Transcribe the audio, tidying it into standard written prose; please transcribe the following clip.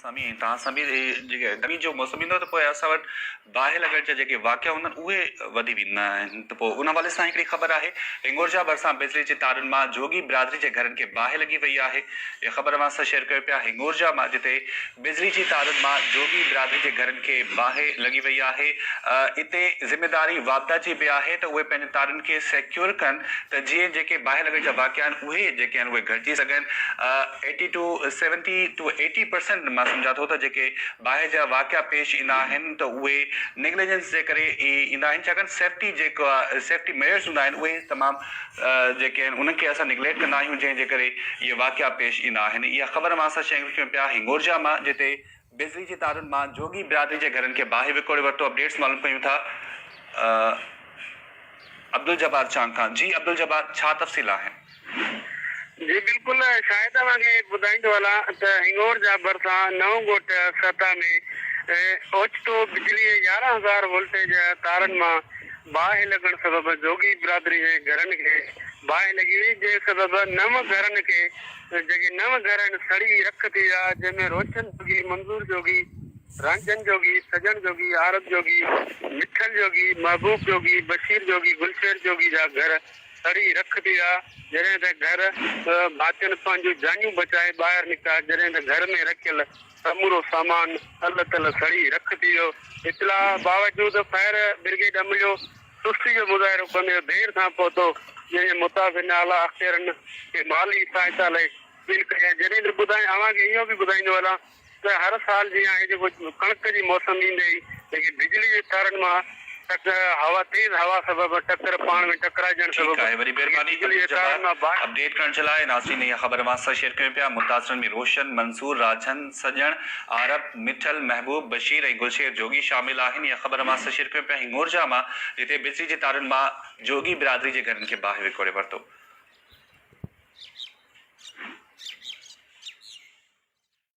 सामी तव्हां सां बि जेके गर्मी जो मौसम ईंदो त पोइ असां वटि बाहि लॻण जा जेके वाक़िया हूंदा आहिनि उहे वधी वेंदा आहिनि। त पोइ उन हवाले सां हिकिड़ी ख़बर आहे, हिंगोर जा भरिसां बिजली जी तारुनि मां जोगी बिरादरी जे घरनि खे बाहि लॻी वई आहे। इहा ख़बर मां सां शेयर कयो पिया हिंगोर जा मां, जिते बिजली जी तारुनि मां जोगी बिरादरी जे घरनि खे बाहि लॻी वई आहे। इते ज़िमेदारी वापदा जी बि आहे त उहे पंहिंजे तारुनि खे सिक्योर कनि त जीअं जेके बाहि लॻण जा वाक़िया आहिनि उहे जेके आहिनि उहे घटिजी सघनि। 80 to 70 to 80% मां सम्झा थो त जेके बाहि जा वाक़िया पेश ईंदा आहिनि त उहे नेग्लिजेंस जे करे ईंदा आहिनि, छाकाणि सेफ्टी जेको आहे सेफ्टी मेजर्स हूंदा आहिनि उहे तमामु जेके आहिनि उन्हनि खे असां निगलेक्ट कंदा आहियूं, जंहिंजे करे इहे वाक़िया पेश ईंदा आहिनि। इहा ख़बर मां असां शेयर कयूं पिया हिंगोर जा मां, जिते बिजली जी तारुनि मां जोगी बिरादरी जे घरनि खे बाहि विकोड़े वरितो। अपडेट्स मालूम कयूं था अब्दुल जब्बार चांग खां। जी अब्दुल जब्बार, छा तफ़सील आहिनि? जी बिल्कुल, शायद तव्हांखे ॿुधाईंदो हलां त हिंगोर जा भरिसां नवगोट सतह में ओचितो बिजली 11,000 वोल्टेज तारनि मां बाहि लॻण सबबि जोगी बिरादरी जे घरनि खे बाहि लॻी हुई, जे सबबि 9 घरनि खे जेके 9 घर आहिनि सड़ी रख थी विया, जंहिंमें रोशन जोगी, मंज़ूर जोगी, रंजन जोगी, सजन जोगी, आरब जोगी, मिठल जोगी, महबूब जोगी, बशीर जोगी, गुलशेर जोगी जा घर सड़ी रख थी विया। जॾहिं त घर भातियुनि पंहिंजूं जानियूं बचाए ॿाहिरि निकिता, जॾहिं त घर में रखियल समूरो सामान अल तल सड़ी रख थी वियो। इतला बावजूदि फायर ब्रिगेड अमलो सुस्ती जो मुज़ाहिरो कंदे देर सां पहुतो, जंहिंजे मुताबिक़ आला अख़्तियारनि खे माली सहायता लाइ अपील कई आहे। जॾहिं त अव्हांखे इहो बि ॿुधाईंदो हलां त हर साल जीअं आहे जेको कणिक जी मौसम ईंदे ई जेकी बिजली जे तारनि मां हवा तेज हवा सबबि टकर पाण में टकराइजण सबबि वरी महिरबानी अपडेट करण जे लाइ। नाज़रीन, इहा ख़बर मां सां शेयर कयूं पिया। मुतासिरनि में रोशन, मंसूर, राजन, सजण, आरब, मिठल, महबूब, बशीर ऐं गुलशेर जोगी शामिल आहिनि। इहा ख़बर मां सां शेयर कयूं पिया हिंगोर जा मां, जिते बिजली जे तारुनि मां जोगी बिरादरी जे घरनि खे बाहि विकोड़े वरितो।